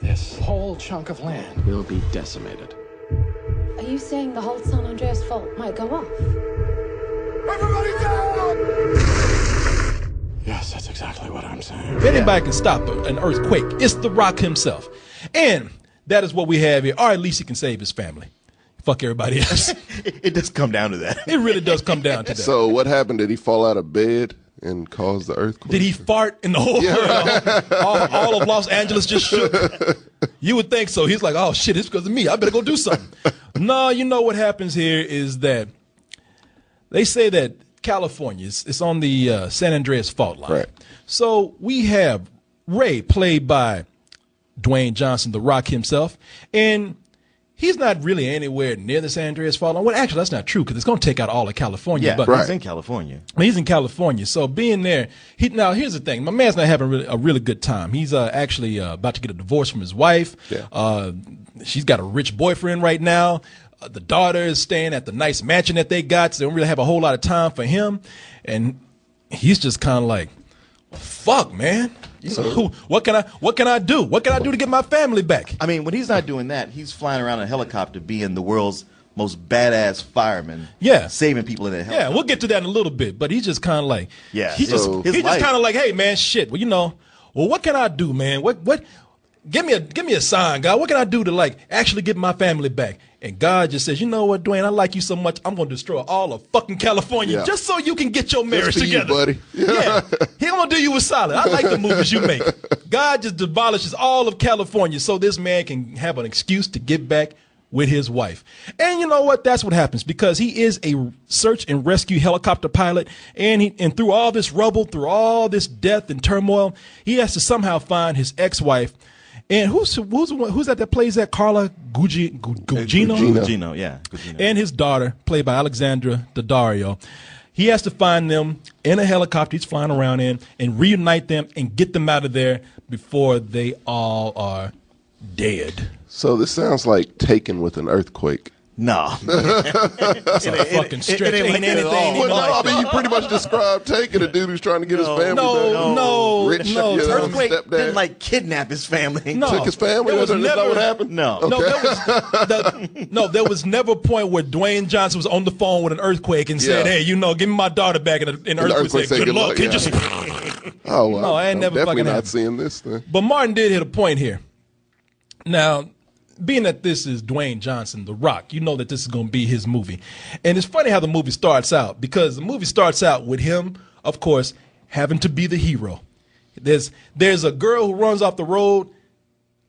this whole chunk of land will be decimated. Are you saying the whole San Andreas fault might go off? Everybody down! Yes, that's exactly what I'm saying. If anybody can stop an earthquake, it's The Rock himself. And that is what we have here. Or at least he can save his family. Fuck everybody else. It does come down to that. It really does come down to that. So what happened? Did he fall out of bed and cause the earthquake? Did he fart in the whole all of Los Angeles just shook? You would think so. He's like, oh shit, it's because of me. I better go do something. No, you know what happens here is that they say that California is on the San Andreas fault line. Right. So we have Ray, played by Dwayne Johnson, The Rock himself, and he's not really anywhere near the San Andreas fault line. Well, actually, that's not true because it's going to take out all of California. Yeah, but he's in California. He's in California, so being there. Now, here's the thing: my man's not having a really good time. He's actually about to get a divorce from his wife. Yeah. She's got a rich boyfriend right now. The daughter is staying at the nice mansion that they got, so they don't really have a whole lot of time for him. And he's just kind of like, "Fuck, man." So, what can I do? What can I do to get my family back? I mean, when he's not doing that, he's flying around in a helicopter being the world's most badass fireman. Yeah. Saving people in that helicopter. Yeah, we'll get to that in a little bit, but he's just kind of like, he's his just life. kind of like, hey man, shit. Well, what can I do, man? What? Give me a sign, God. What can I do to like actually get my family back? And God just says, you know what, Dwayne, I like you so much, I'm gonna destroy all of fucking California just so you can get your marriage together, buddy. Yeah, he gonna do you a solid. I like the movies you make. God just demolishes all of California so this man can have an excuse to get back with his wife. And you know what? That's what happens because he is a search and rescue helicopter pilot, and through all this rubble, through all this death and turmoil, he has to somehow find his ex-wife. And who's that plays that? Carla Gugino? Gugino, yeah. Gugino. And his daughter, played by Alexandra Daddario. He has to find them in a helicopter he's flying around in and reunite them and get them out of there before they all are dead. So this sounds like Taken with an earthquake. No. That's a fucking stretch. Ain't anything. Well, no, I mean, you pretty much described Taken, a dude who's trying to get his family back. No. Earthquake stepdad. didn't like kidnap his family. No. Took his family? That's not what happened? No. Okay. There was never a point where Dwayne Johnson was on the phone with an earthquake and said, hey, give me my daughter back. And an earthquake said, good luck. Yeah. Oh, well, no, I ain't never definitely fucking not happened. seeing this thing. But Martin did hit a point here. Now, being that this is Dwayne Johnson, The Rock, you know that this is going to be his movie. And it's funny how the movie starts out, because the movie starts out with him, of course, having to be the hero. There's a girl who runs off the road,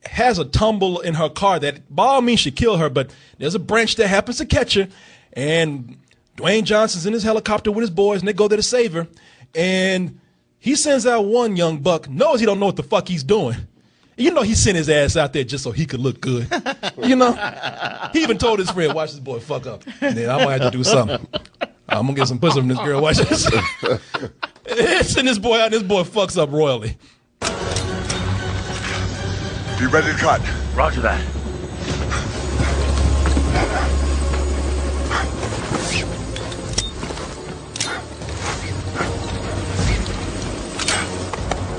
has a tumble in her car that by all means should kill her, but there's a branch that happens to catch her, and Dwayne Johnson's in his helicopter with his boys, and they go there to save her. And he sends out one young buck, knows he don't know what the fuck he's doing. You know, he sent his ass out there just so he could look good. You know? He even told his friend, watch this boy fuck up. And then I'm going to have to do something. I'm going to get some pussy from this girl. Watch this. Send this boy out. This boy fucks up royally. You ready to cut? Roger that.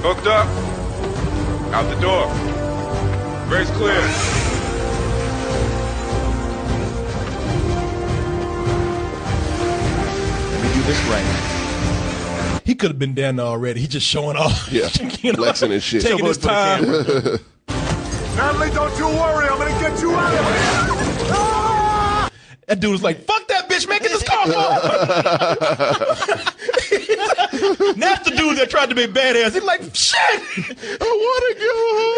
Hooked up. Out the door. Race clear. Let me do this right. He could have been down there already. He just showing off. Yeah, flexing and shit. Taking his time. Natalie, don't you worry. I'm going to get you out of here. Ah! That dude was like, fuck that bitch, man. Get this car off. That's the dude that tried to be badass. He's like, shit. I want to go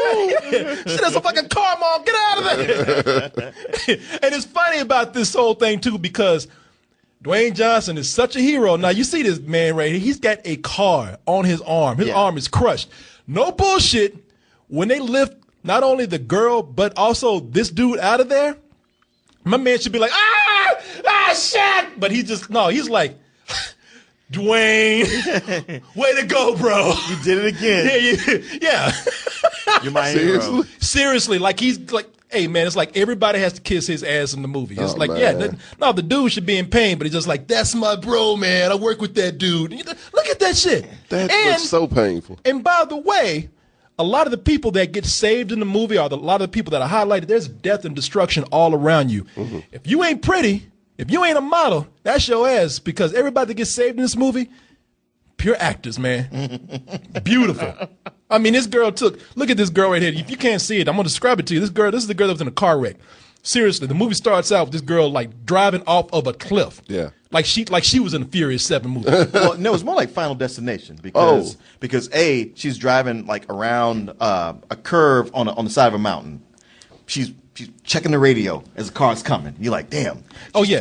home. Shit, that's a fucking car, mom. Get out of there. And it's funny about this whole thing, too, because Dwayne Johnson is such a hero. Now, you see this man right here. He's got a car on his arm. His arm is crushed. No bullshit. When they lift not only the girl, but also this dude out of there, my man should be like, shit. But he's like, Dwayne, way to go, bro. You did it again. Yeah. You're my hero. Seriously, like he's like, hey, man, it's like everybody has to kiss his ass in the movie. It's the dude should be in pain, but he's just like, that's my bro, man. I work with that dude. Look at that shit. That looks so painful. And by the way, a lot of the people that get saved in the movie are a lot of the people that are highlighted. There's death and destruction all around you. Mm-hmm. If you ain't pretty, if you ain't a model, that's your ass, because everybody that gets saved in this movie, pure actors, man. Beautiful. I mean, this girl look at this girl right here. If you can't see it, I'm going to describe it to you. This is the girl that was in a car wreck. Seriously, the movie starts out with this girl like driving off of a cliff. Yeah. Like she was in a Furious 7 movie. Well, no, it's more like Final Destination because she's driving like around a curve on the side of a mountain. She's checking the radio as the car's coming. You're like, damn.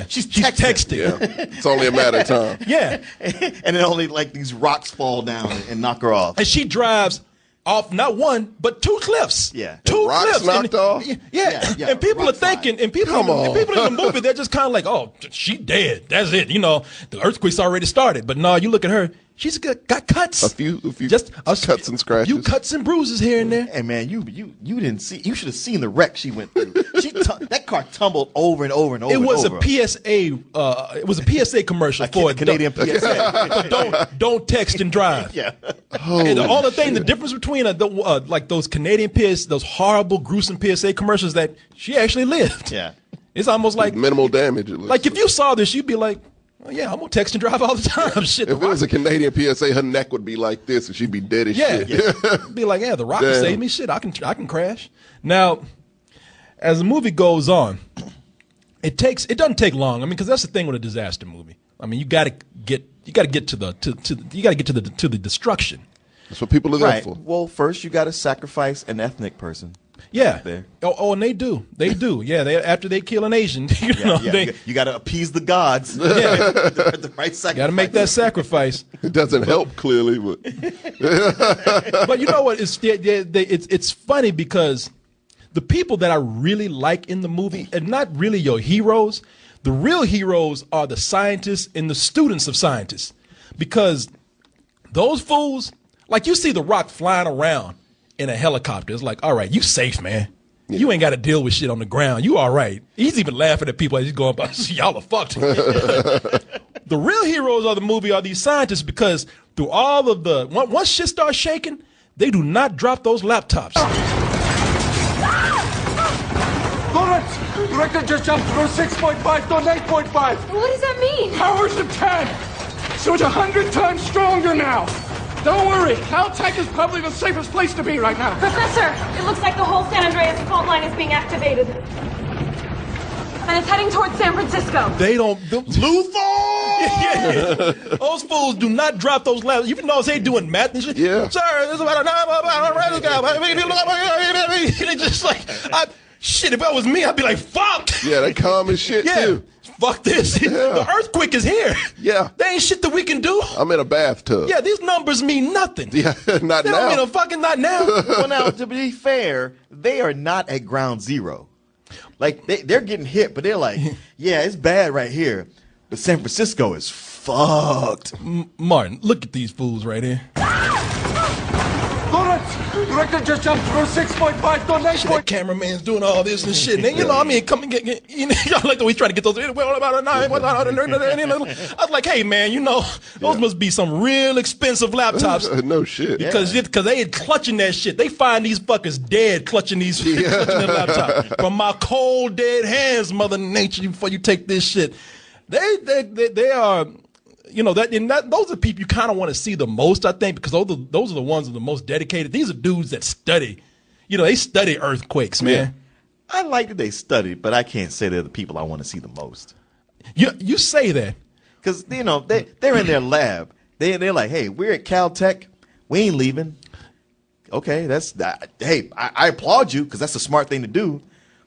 She's texting. Yeah. It's only a matter of time. Yeah. And then only like these rocks fall down and knock her off. And she drives off not one but 2 cliffs. Yeah. Two rocks cliffs knocked off. Yeah. And people are thinking, and people in the movie, they're just kind of like, oh, she dead. That's it. You know, the earthquake's already started. But no, you look at her. She's got cuts. A few just cuts and scratches. A few cuts and bruises here and there. And man, you didn't see. You should have seen the wreck she went through. That car tumbled over and over and over. It was and over. a PSA. It was a PSA commercial for a Canadian PSA. Don't text and drive. Yeah. And the difference between like those Canadian those horrible, gruesome PSA commercials, that she actually lived. Yeah. It's almost like minimal damage. Like if you saw this, you'd be like, oh, yeah, I'm gonna text and drive all the time. Shit. If it was a Canadian PSA, her neck would be like this, and she'd be dead as shit. Yeah. Be like, yeah, the Rock will save me. Shit, I can crash. Now, as the movie goes on, it doesn't take long. I mean, because that's the thing with a disaster movie. I mean, you got to get to the destruction. That's what people are there for. Well, first you got to sacrifice an ethnic person. Yeah. There. Oh, and they do. Yeah. After they kill an Asian, you got to appease the gods. Yeah. the right sacrifice. Got to make that sacrifice. It doesn't help clearly, but but you know what? It's funny because the people that I really like in the movie are not really your heroes. The real heroes are the scientists and the students of scientists, because those fools, like you see The Rock flying around in a helicopter. It's like, all right, you safe, man. Yeah. You ain't got to deal with shit on the ground. You all right. He's even laughing at people as he's going by. Y'all are fucked. The real heroes of the movie are these scientists, because through all of once shit starts shaking, they do not drop those laptops. Lawrence, Director just jumped through 6.5 to 8.5. What does that mean? Powers of 10. So it's 100 times stronger now. Don't worry, Caltech is probably the safest place to be right now. Professor, it looks like the whole San Andreas fault line is being activated. And it's heading towards San Francisco. They don't... Luther! Yeah. Those fools do not drop those laptops. Even though they doing math and shit. Yeah. Sir, this is about a... just like... shit, if that was me, I'd be like, fuck! Yeah, they calm as shit, too. Fuck this. Yeah. The earthquake is here. Yeah. There ain't shit that we can do. I'm in a bathtub. Yeah, these numbers mean nothing. Yeah, not they now. They don't mean a fucking not now. Well, now, to be fair, they are not at ground zero. Like, they're getting hit, but they're like, yeah, it's bad right here. But San Francisco is fucked. Martin, look at these fools right here. Lawrence, Director just jumped through 6.5 to 8.5. That cameraman's doing all this and shit. And, you know, I mean, come and get you know, y'all like the way he's trying to get those. I was like, hey, man, you know, those must be some real expensive laptops. No shit. Because they ain't clutching that shit. They find these fuckers dead clutching clutching their laptop. From my cold, dead hands, Mother Nature, before you take this shit. They are... You know, those are people you kind of want to see the most, I think, because those are the ones that are the most dedicated. These are dudes that study. You know, they study earthquakes, man. Yeah. I like that they study, but I can't say they're the people I want to see the most. You say that. Because, you know, they're in their lab. They're like, hey, we're at Caltech. We ain't leaving. Okay, hey, I applaud you because that's a smart thing to do.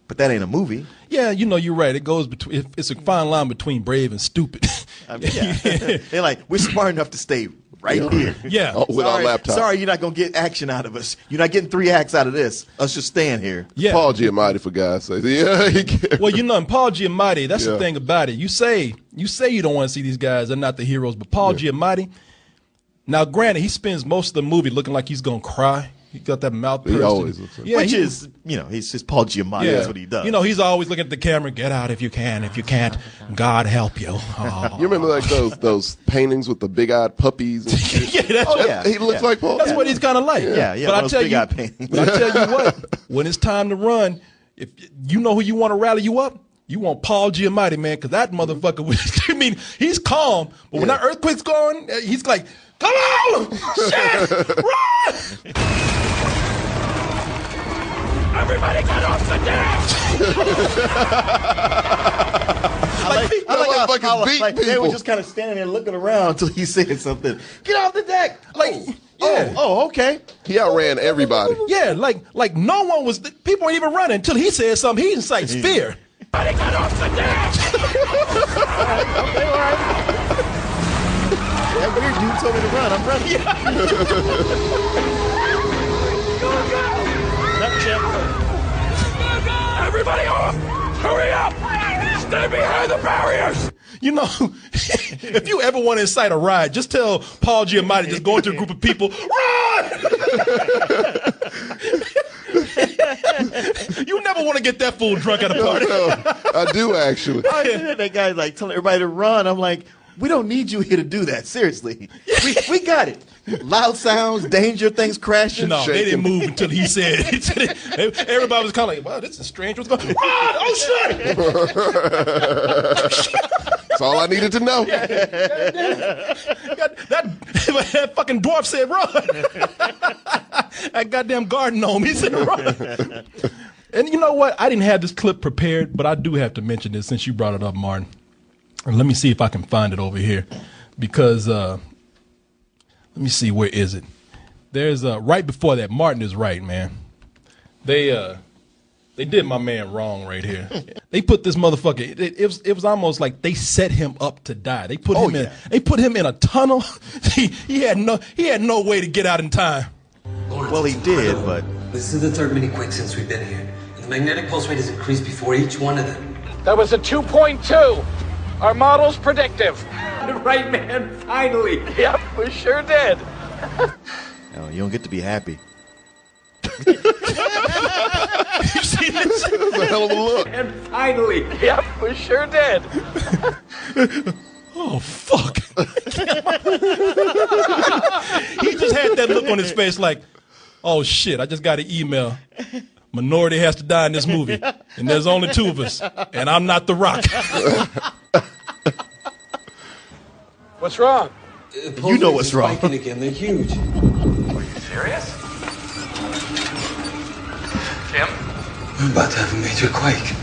But that ain't a movie. Yeah, you know, you're right. It goes between. It's a fine line between brave and stupid. I mean, yeah. They're like, we're smart enough to stay right here. Yeah. With our laptop. Sorry, you're not gonna get action out of us. You're not getting 3 acts out of this. Us just staying here. Yeah. Paul Giamatti, for God's sake. Yeah. Well, you know, and Paul Giamatti. That's the thing about it. You say you don't want to see these guys. They're not the heroes. But Paul Giamatti. Now, granted, he spends most of the movie looking like he's gonna cry. He got that mouth. He always looks like Which is, he's just Paul Giamatti. That's what he does. He's always looking at the camera. Get out if you can. If you can't, God help you. Oh. You remember like those paintings with the big-eyed puppies? And shit? He looks like Paul. That's what he's kind of like. Yeah. But big-eyed paintings. I tell you what, when it's time to run, if you know who you want to rally you up, you want Paul Giamatti, man, because that motherfucker. I mean, he's calm, but when that earthquake's going, he's like, "Come on, shit, run!" Everybody get off the deck! They were just kind of standing there looking around until he said something. Get off the deck! Okay. He outran everybody. Yeah, like no one was. People weren't even running until he said something. He incites fear. Everybody get off the deck! All right. That weird dude told me to run. I'm running. Everybody off! Hurry up! Stay behind the barriers! If you ever want to incite a riot, just tell Paul Giamatti just go into a group of people, run! You never want to get that fool drunk at a party. I do, actually. That guy's like telling everybody to run. I'm like, we don't need you here to do that. Seriously. We got it. Loud sounds, danger, things crashing. No, they didn't move until he said it. Everybody was kind of like, wow, this is strange. What's going on? Oh, shit! That's all I needed to know. That fucking dwarf said run. That goddamn garden gnome, he said run. And you know what? I didn't have this clip prepared, but I do have to mention this since you brought it up, Martin. And let me see if I can find it over here. Because, let me see, where is it? There's, right before that, Martin is right, man. They did my man wrong right here. They put this motherfucker. It was almost like they set him up to die. They put him in. They put him in a tunnel. He had no way to get out in time. Well, he did, but this is the third mini quake since we've been here. The magnetic pulse rate has increased before each one of them. That was a 2.2. Our model's predictive. Right, man. Finally. Yep, we sure did. you don't get to be happy. You see this? That's a hell of a look. And finally. Yep, we sure did. Oh, fuck. He just had that look on his face like, oh, shit, I just got an email. Minority has to die in this movie, and there's only two of us, and I'm not The Rock. What's wrong? You know what's wrong. Again. They're huge. Are you serious? Jim? We're about to have a major quake.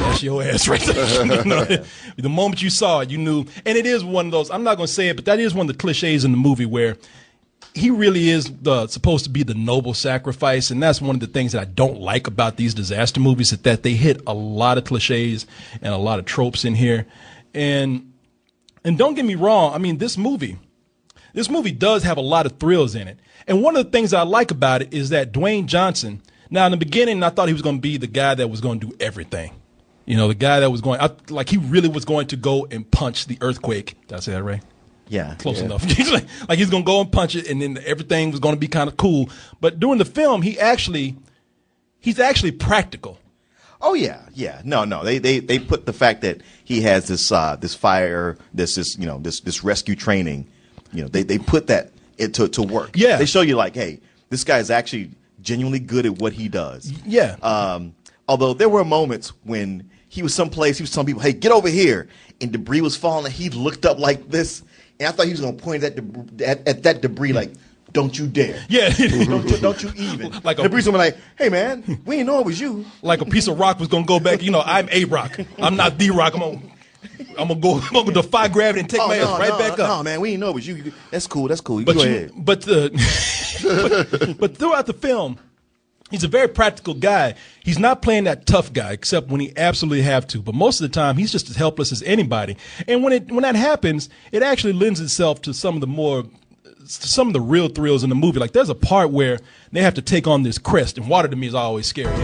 That's your ass right there. The moment you saw it, you knew. And it is one of those, I'm not going to say it, but that is one of the cliches in the movie where he really is supposed to be the noble sacrifice. And that's one of the things that I don't like about these disaster movies, is that they hit a lot of cliches and a lot of tropes in here. And don't get me wrong, I mean, this movie does have a lot of thrills in it. And one of the things I like about it is that Dwayne Johnson, now in the beginning, I thought he was going to be the guy that was going to do everything. The guy that was like he really was going to go and punch the earthquake. Did I say that right? Yeah. Close enough. He's like he's going to go and punch it, and then everything was going to be kind of cool. But during the film, he's actually practical. Oh yeah. No. They put the fact that he has this fire, this rescue training, they put that to work. Yeah. They show you like, hey, this guy is actually genuinely good at what he does. Yeah. Although there were moments when he was someplace, he was telling people, hey, get over here, and debris was falling, and he looked up like this, and I thought he was going to point at that debris like, don't you dare. Yeah. don't you even. Like debris was like, hey, man, we didn't know it was you. Like a piece of rock was going to go back. I'm a rock. I'm not the rock. I'm gonna go defy gravity and take my ass right back up. No, man, we didn't know it was you. That's cool. You go ahead. But throughout the film, he's a very practical guy. He's not playing that tough guy, except when he absolutely have to. But most of the time, he's just as helpless as anybody. And when that happens, it actually lends itself to some of the real thrills in the movie. Like there's a part where they have to take on this crest, and water to me is always scary.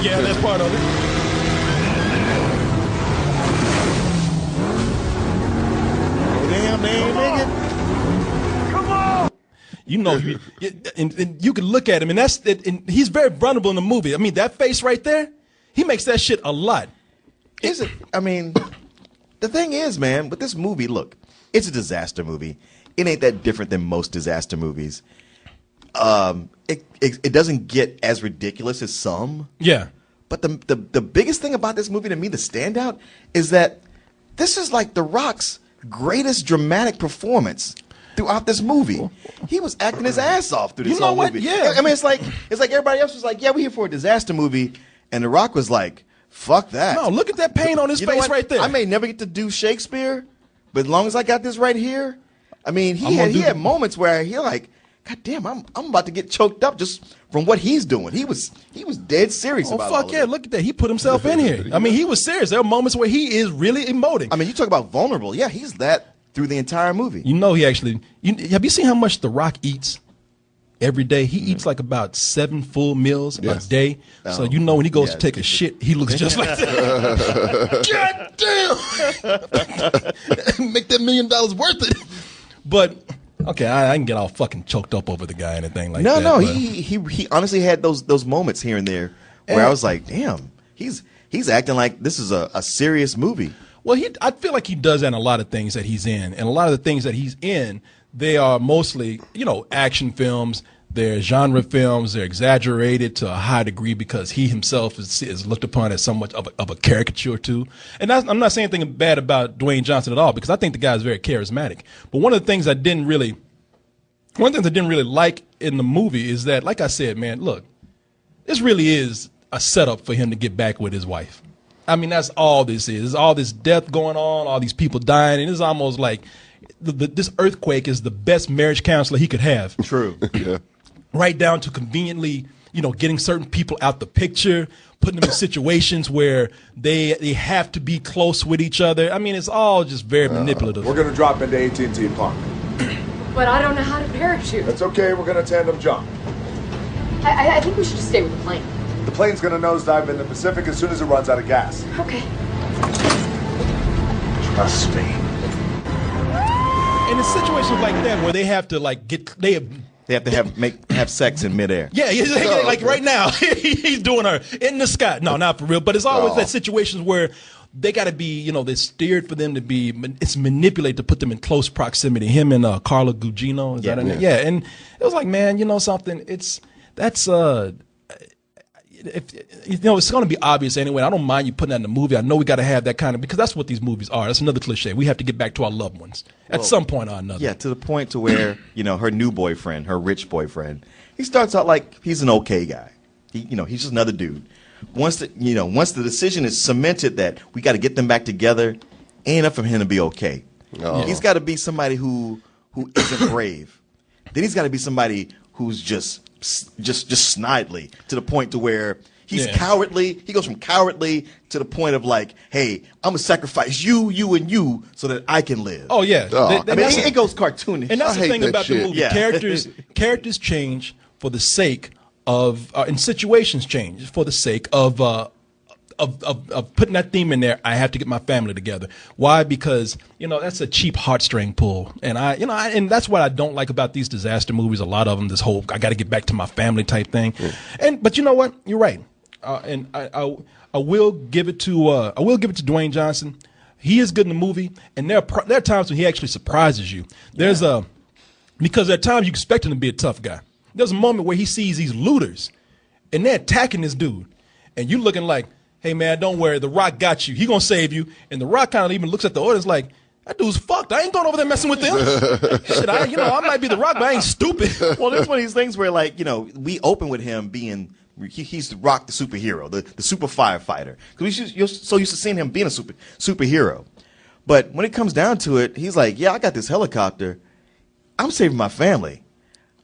Yeah, that's part of it. Damn, they ain't making. and you can look at him, and and he's very vulnerable in the movie. I mean, that face right there, he makes that shit a lot. Is it? I mean, the thing is, man, with this movie, look, it's a disaster movie. It ain't that different than most disaster movies. It doesn't get as ridiculous as some. Yeah. But the biggest thing about this movie to me, the standout, is that this is like The Rock's greatest dramatic performance throughout this movie. He was acting his ass off through this whole movie. Yeah. I mean, it's like everybody else was like, yeah, we're here for a disaster movie. And The Rock was like, fuck that. No, look at that pain on his face right there. I may never get to do Shakespeare, but as long as I got this right here, I mean, he had moments where he like, God damn, I'm about to get choked up just from what he's doing. He was dead serious about it. Oh, fuck yeah, look at that. He put himself in here. I mean, he was serious. There are moments where he is really emoting. I mean, you talk about vulnerable. Yeah, he's that through the entire movie. You know, have you seen how much The Rock eats every day? He eats like about 7 full meals a day. So you know when he goes to take a shit, he looks just like that. God damn! Make that $1 million worth it. But okay, I can get all fucking choked up over the guy and anything like that. No, he honestly had those moments here and there where I was like, damn, he's acting like this is a serious movie. Well, I feel like he does that in a lot of things that he's in, and a lot of the things that he's in, they are mostly, action films. They're genre films. They're exaggerated to a high degree because he himself is looked upon as somewhat of a caricature too. And I'm not saying anything bad about Dwayne Johnson at all because I think the guy is very charismatic. But one of the things I didn't really like in the movie is that, like I said, man, look, this really is a setup for him to get back with his wife. I mean, that's all this is. There's all this death going on, all these people dying, and it's almost like this earthquake is the best marriage counselor he could have. True. Yeah. Right down to conveniently, getting certain people out the picture, putting them in situations where they have to be close with each other. I mean, it's all just very manipulative. We're going to drop into AT&T Park. But I don't know how to parachute. That's okay. We're going to tandem jump. I think we should just stay with the plane. The plane's going to nosedive in the Pacific as soon as it runs out of gas. Okay. Trust me. And in situations like that where they have to They have to have sex in midair. Yeah, like right now, he's doing her in the sky. No, not for real. But it's always that situations where they got to be, they're steered for them to be, it's manipulated to put them in close proximity. Him and Carla Gugino. Is that her name? Yeah, and it was like, man, something, it's going to be obvious anyway. I don't mind you putting that in the movie. I know we got to have that kind of, because that's what these movies are. That's another cliche. We have to get back to our loved ones at some point or another. Yeah, to the point to where, her new boyfriend, her rich boyfriend, he starts out like he's an okay guy. He's just another dude. Once the decision is cemented that we got to get them back together, ain't enough for him to be okay. Oh. He's got to be somebody who isn't brave. Then he's got to be somebody who's just snidely to the point to where he's cowardly. He goes from cowardly to the point of like, hey, I'm gonna sacrifice you, and you so that I can live. Oh yeah, it goes cartoonish. And that's the thing about shit. the movie. Yeah. Characters change for the sake of, and situations change for the sake of putting that theme in there. I have to get my family together. Why? Because that's a cheap heartstring pull, and and that's what I don't like about these disaster movies. A lot of them, this whole I got to get back to my family type thing. But you know what? You're right, and I will give it to Dwayne Johnson. He is good in the movie, and there are times when he actually surprises you. Because there are times you expect him to be a tough guy. There's a moment where he sees these looters, and they're attacking this dude, and you looking like, hey man, don't worry, The Rock got you. He gonna save you. And The Rock kind of even looks at the audience like, that dude's fucked. I ain't going over there messing with them. Shit, I might be The Rock, but I ain't stupid. Well, there's one of these things where we open with him being he's The Rock, the superhero, the super firefighter. Because you're so used to seeing him being a superhero. But when it comes down to it, he's like, yeah, I got this helicopter. I'm saving my family.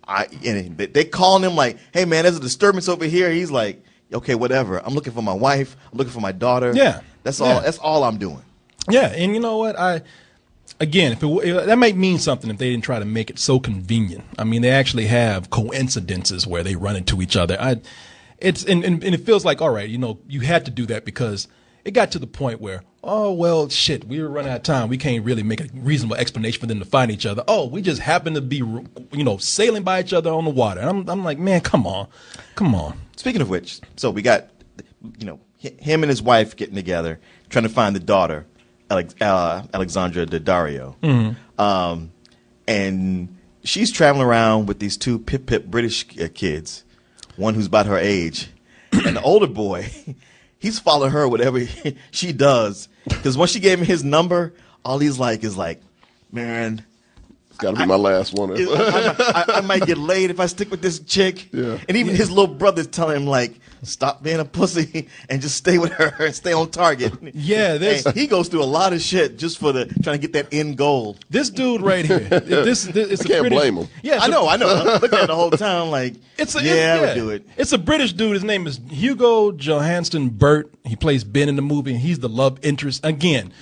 And they calling him like, hey man, there's a disturbance over here. He's like, okay, whatever. I'm looking for my wife. I'm looking for my daughter. Yeah, that's all. That's all I'm doing. Yeah, and you know what? That might mean something if they didn't try to make it so convenient. I mean, they actually have coincidences where they run into each other. And it feels like, all right, you had to do that because it got to the point where, oh, well, shit, we were running out of time. We can't really make a reasonable explanation for them to find each other. Oh, we just happen to be, sailing by each other on the water. And I'm like, man, come on. Speaking of which, so we got, him and his wife getting together, trying to find the daughter, Alexandra Daddario. Mm-hmm. And she's traveling around with these two pip British kids, one who's about her age, and the older boy, he's following her whatever she does. Because once she gave him his number, all he's like is like, man, it's got to be my last one. I might get laid if I stick with this chick. Yeah. And even his little brother's telling him, like, stop being a pussy and just stay with her and stay on target. Yeah, he goes through a lot of shit just for trying to get that end goal. This dude right here, I can't blame him. Yeah, I know. I'm looking at it the whole time like, I would do it. It's a British dude. His name is Hugo Johansson Burt. He plays Ben in the movie, and he's the love interest. Again,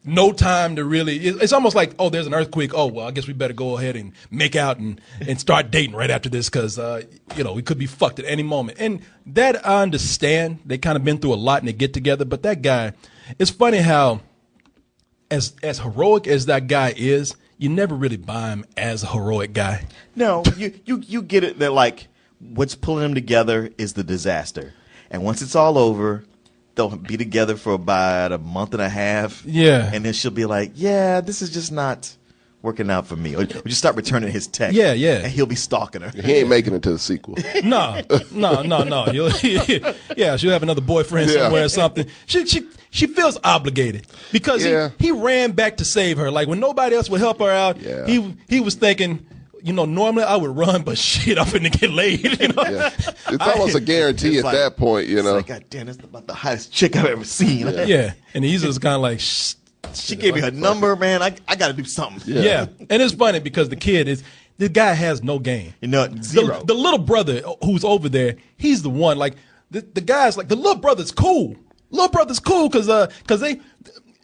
no time to really, it's almost like, oh, there's an earthquake. Oh, well, I guess we better go ahead and make out and start dating right after this because, we could be fucked at any moment. And that I understand. They kind of been through a lot and they get together. But that guy, it's funny how as heroic as that guy is, you never really buy him as a heroic guy. No, you get it that, like, what's pulling them together is the disaster. And once it's all over, they'll be together for about a month and a half. Yeah. And then she'll be like, yeah, this is just not working out for me. Or just start returning his text. Yeah. And he'll be stalking her. He ain't making it to the sequel. No. Yeah, she'll have another boyfriend somewhere or something. She feels obligated because he ran back to save her. Like when nobody else would help her out, he was thinking, normally I would run, but shit, I'm finna get laid. Yeah. It's almost a guarantee at that point, It's like, God damn, that's about the hottest chick I've ever seen. Yeah. And he's just kind of like, she gave me her number, man. I got to do something. Yeah. And it's funny because the guy has no game. Zero. The little brother who's over there, he's the one. Like the guy's like, the little brother's cool. Little brother's cool because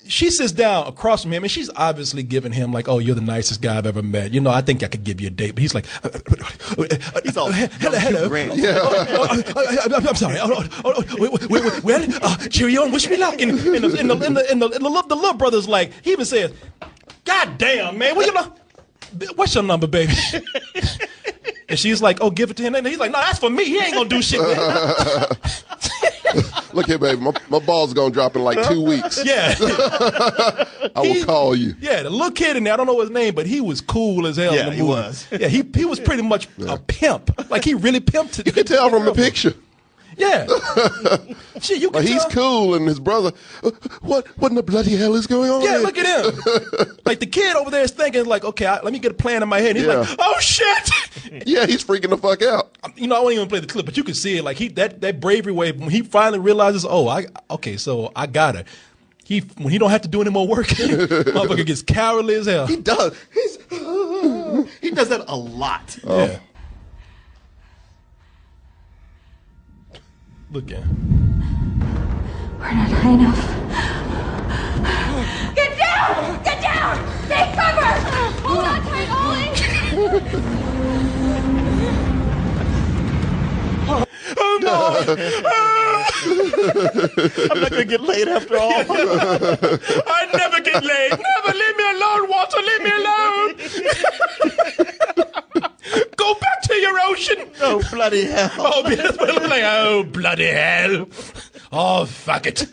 she sits down across from him and she's obviously giving him like, oh, you're the nicest guy I've ever met. I think I could give you a date. But he's like, he's all hello. I'm sorry. Well, cheerio and wish me luck. And the little brother's like, he even says, God damn, man, what's your number, baby? And she's like, oh, give it to him. And he's like, no, that's for me. He ain't gonna do shit, man. Look here, baby. My ball's going to drop in like 2 weeks. Yeah. I will call you. Yeah, the little kid in there, I don't know his name, but he was cool as hell in the movie. He was. Yeah, he was pretty much a pimp. Like, he really pimped it. You can tell from the picture. Yeah. Shit, you can he's tell. cool, and his brother, what in the bloody hell is going on Yeah, here? look at him. Like, the kid over there is thinking, like, okay, let me get a plan in my head. And he's like, oh, shit. Yeah, he's freaking the fuck out. I won't even play the clip, but you can see it. Like, that bravery wave, when he finally realizes, so I got her. When he don't have to do any more work, motherfucker gets cowardly as hell. He does. He does that a lot. Yeah. Look at him. We're not high enough. Get down! Get down! Take cover! Hold on tight, Ollie! Oh, no! I'm not going to get laid after all. I never get laid. Never. Leave me alone, Walter. Leave me alone. Go back to your ocean. Oh, bloody hell. Oh, bloody hell. Oh, fuck it.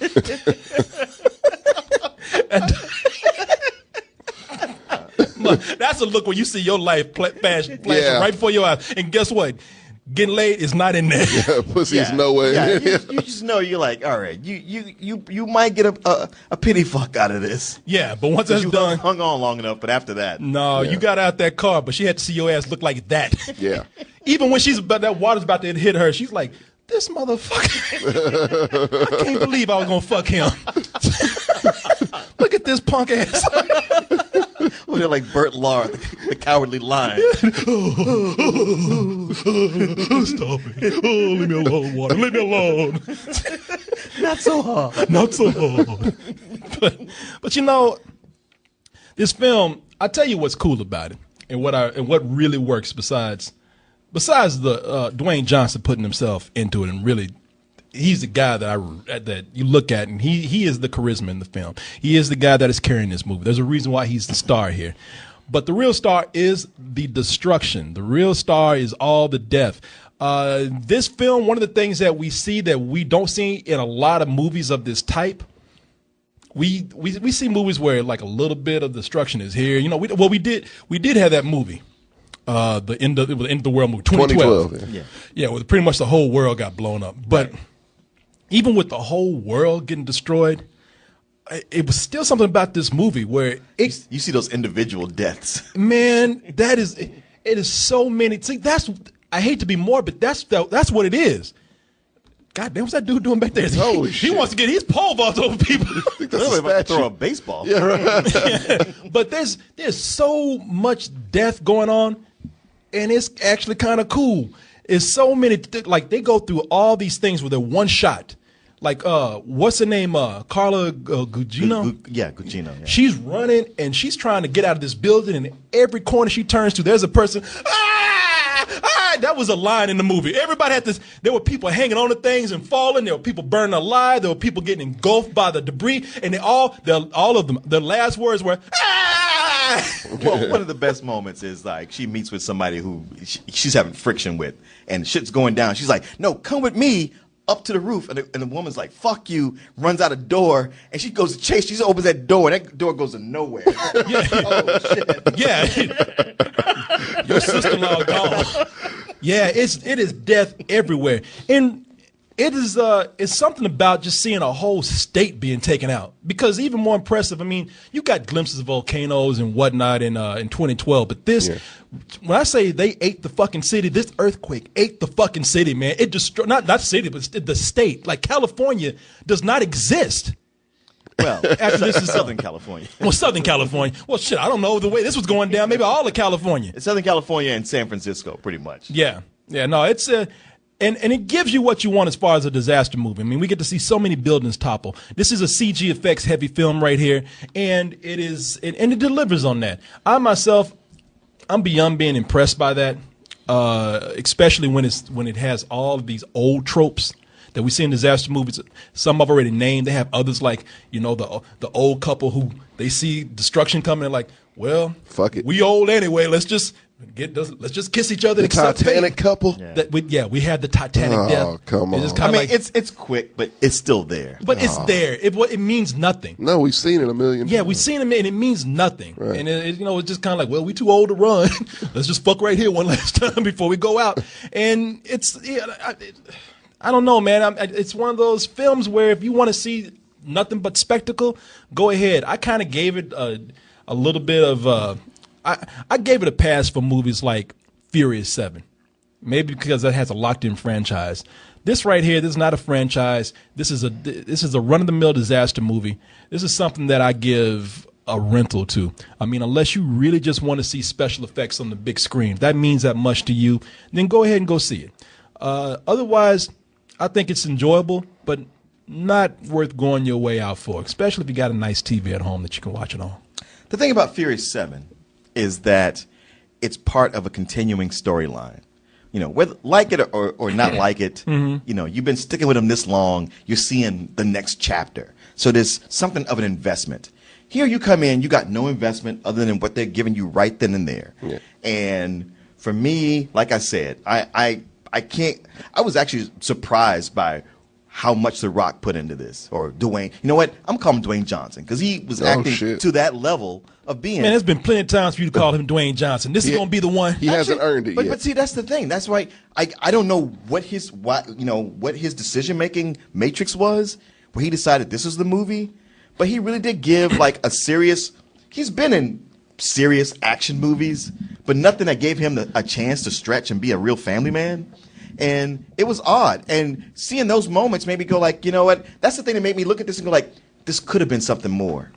That's a look when you see your life flashing right before your eyes. And guess what? Getting laid is not in there. Yeah, pussy's nowhere. Yeah, you just know you're like, all right, you might get a pity fuck out of this. Yeah, but once that's done, hung on long enough. But after that, you got out that car, but she had to see your ass look like that. Yeah. Even when that water's about to hit her, she's like, this motherfucker. I can't believe I was gonna fuck him. Look at this punk ass. Well, they're like Bert Lahr, the cowardly lion. Stop it. Oh, leave me alone, water. Leave me alone. Not so hard. Not so hard. But this film, I tell you what's cool about it and what really works besides the Dwayne Johnson putting himself into it and really he's the guy that you look at, and he is the charisma in the film. He is the guy that is carrying this movie. There's a reason why he's the star here. But the real star is the destruction. The real star is all the death. This film, one of the things that we see that we don't see in a lot of movies of this type, we see movies where like a little bit of destruction is here. You know, we did have that movie, the end of the world movie, 2012. Yeah, where pretty much the whole world got blown up. But even with the whole world getting destroyed, it was still something about this movie where you see those individual deaths. Man, it is so many. See, I hate to be morbid, that's what it is. God damn, what's that dude doing back there? He wants to get his pole vaults over people. Throw a baseball. Yeah, right. But there's so much death going on, and it's actually kind of cool. It's so many, like they go through all these things with a one shot. Like, what's her name? Carla Gugino? Gugino. Yeah. She's running, and she's trying to get out of this building, and every corner she turns to, there's a person. That was a line in the movie. Everybody had this. There were people hanging on to things and falling. There were people burning alive. There were people getting engulfed by the debris. And all of them, their last words were, ah! Well, one of the best moments is like she meets with somebody who she's having friction with, and shit's going down. She's like, no, come with me up to the roof. And the woman's like, fuck you, runs out a door, and she goes to chase. She opens that door, and that door goes to nowhere. Yeah. Oh, shit. Yeah. Your sister-in-law gone. Yeah, it is death everywhere. And it's something about just seeing a whole state being taken out. Because even more impressive, I mean, you got glimpses of volcanoes and whatnot in 2012, but when I say they ate the fucking city, this earthquake ate the fucking city, man. It destroyed not the city, but the state. Like California does not exist. Well, after this is Southern California. Well, Southern California. Well, shit, I don't know the way this was going down. Maybe all of California. It's Southern California and San Francisco, pretty much. Yeah. No, it's and it gives you what you want as far as a disaster movie. I mean, we get to see so many buildings topple. This is a CG effects heavy film right here, and it delivers on that. I'm beyond being impressed by that, especially when it has all of these old tropes that we see in disaster movies. Some I've already named. They have others like, you know, the old couple who they see destruction coming and like, well, fuck it, we old anyway. Let's just kiss each other. The Titanic couple. Yeah. We had the Titanic death. Oh, come on. It's quick, but it's still there. But it's there. It means nothing. No, we've seen it a million times. Yeah, we've seen it, and it means nothing. Right. And it's just kind of like, well, we too old to run. Let's just fuck right here one last time before we go out. And I don't know, man. It's one of those films where if you want to see nothing but spectacle, go ahead. I kind of gave it a little bit of I gave it a pass for movies like Furious 7, maybe because that has a locked-in franchise. This right here, this is not a franchise. This is a run-of-the-mill disaster movie. This is something that I give a rental to. I mean, unless you really just want to see special effects on the big screen, if that means that much to you, then go ahead and go see it. Otherwise, I think it's enjoyable, but not worth going your way out for, especially if you got a nice TV at home that you can watch it on. The thing about Furious 7 is that it's part of a continuing storyline. You know, whether like it or not like it, you know, you've been sticking with them this long, you're seeing the next chapter. So there's something of an investment. Here you come in, you got no investment other than what they're giving you right then and there. Yeah. And for me, like I said, I was actually surprised by how much The Rock put into this, or Dwayne. You know what? I'm calling him Dwayne Johnson because he was acting to that level of being. Man, there's been plenty of times for you to call him Dwayne Johnson. This is going to be the one. He hasn't earned it yet. But see, that's the thing. That's why I don't know what his decision making matrix was, where he decided this is the movie. But he really did give like a serious. He's been in serious action movies, but nothing that gave him a chance to stretch and be a real family man. And it was odd. And seeing those moments made me go like, you know what? That's the thing that made me look at this and go like, this could have been something more.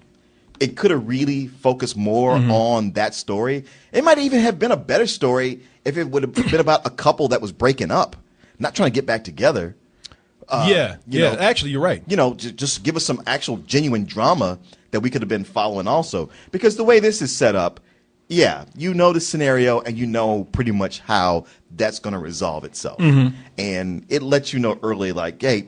It could have really focused more on that story. It might even have been a better story if it would have been about a couple that was breaking up, not trying to get back together. Actually, you're right. You know, just give us some actual genuine drama that we could have been following also. Because the way this is set up, Yeah, you know the scenario and you know pretty much how that's going to resolve itself. And it lets you know early, like, hey,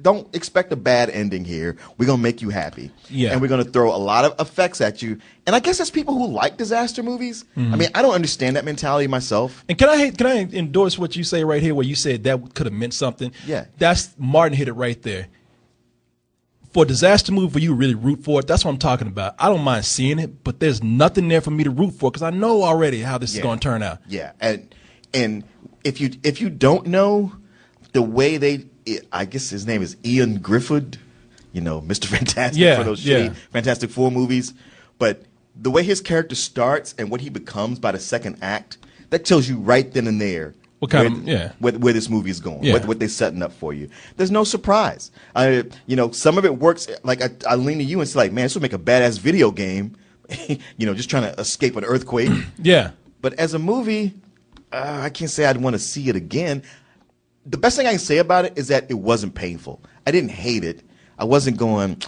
don't expect a bad ending here. We're going to make you happy. Yeah. And we're going to throw a lot of effects at you. And I guess that's people who like disaster movies. I mean, I don't understand that mentality myself. And can I endorse what you say right here where you said that could have meant something? Yeah. That's Martin hit it right there. For a disaster movie where you really root for it, that's what I'm talking about. I don't mind seeing it, but there's nothing there for me to root for because I know already how this is going to turn out. Yeah, and if you don't know the way I guess his name is Ian Griffith, you know, Mr. Fantastic for those shitty Fantastic Four movies, but the way his character starts and what he becomes by the second act, that tells you right then and there what kind where this movie is going, Yeah. what they're setting up for you. There's no surprise. You know, some of it works. Like I lean to you and say, like, man, this would make a badass video game. You know, just trying to escape an earthquake. Yeah. But as a movie, I can't say I'd want to see it again. The best thing I can say about it is that it wasn't painful. I didn't hate it. I wasn't going,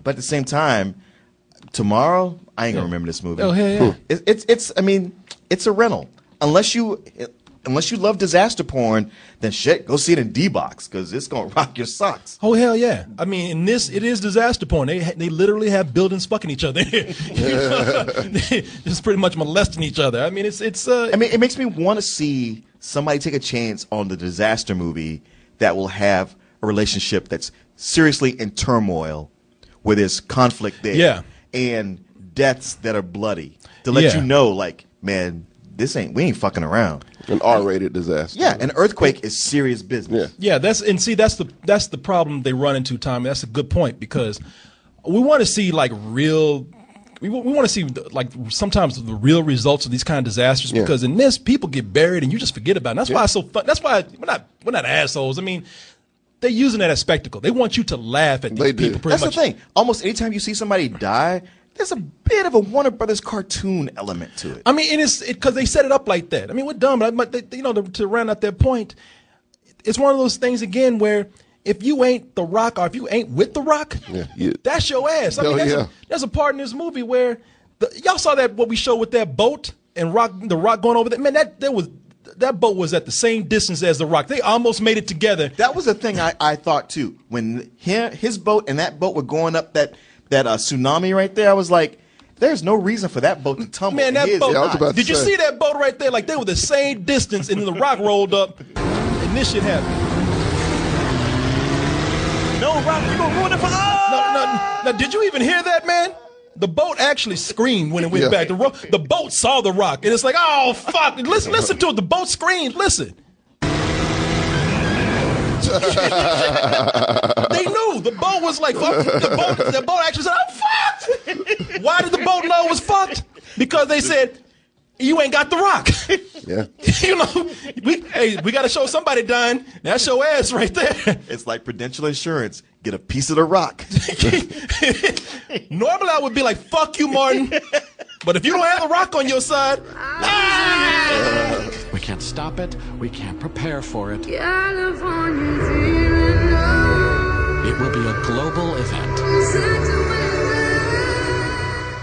but at the same time, tomorrow I ain't gonna remember this movie. Oh hell yeah! It's I mean, it's a rental. Unless you love disaster porn, then shit, go see it in D-Box because it's gonna rock your socks. Oh hell yeah! I mean, in this, it is disaster porn. They literally have buildings fucking each other. Just pretty much molesting each other. I mean, it's. I mean, it makes me want to see somebody take a chance on the disaster movie that will have a relationship that's seriously in turmoil, where there's conflict there, Yeah. and deaths that are bloody to let Yeah. you know, like, man, we ain't fucking around. An R-rated disaster. Yeah, an earthquake is serious business. Yeah, that's the problem they run into, Tommy. That's a good point because we want to see like real. We want to see like sometimes the real results of these kind of disasters because in this people get buried and you just forget about it. And that's why it's so fun. That's why we're not assholes. I mean, they're using that as spectacle. They want you to laugh at these people. Pretty That's much. the thing. Almost anytime you see somebody die, there's a bit of a Warner Brothers cartoon element to it. I mean, and it's because they set it up like that. I mean, we're dumb, but to round out that point, it's one of those things again where if you ain't The Rock or if you ain't with The Rock, that's your ass. I mean, there's a part in this movie where y'all saw that what we showed with that boat and The Rock going over there. Man, that boat was at the same distance as The Rock. They almost made it together. That was the thing I thought too. When his boat and that boat were going up that tsunami right there, I was like, there's no reason for that boat to tumble. Man, that boat. Did you see that boat right there? Like they were the same distance, and then The Rock rolled up, and this shit happened. No, Rock, you gonna ruin it for us? No. Did you even hear that, man? The boat actually screamed when it went back. The boat saw The Rock, and it's like, oh fuck! Listen to it. The boat screamed. Listen. They knew the boat was like fuck. The boat actually said, "I'm fucked." Why did the boat know it was fucked? Because they said, "You ain't got The Rock." Yeah. You know, we got to show somebody dying. That's your ass right there. It's like Prudential Insurance. Get a piece of The Rock. Normally I would be like, "Fuck you, Martin," but if you don't have The Rock on your side, We can't stop it. We can't prepare for it. California dream.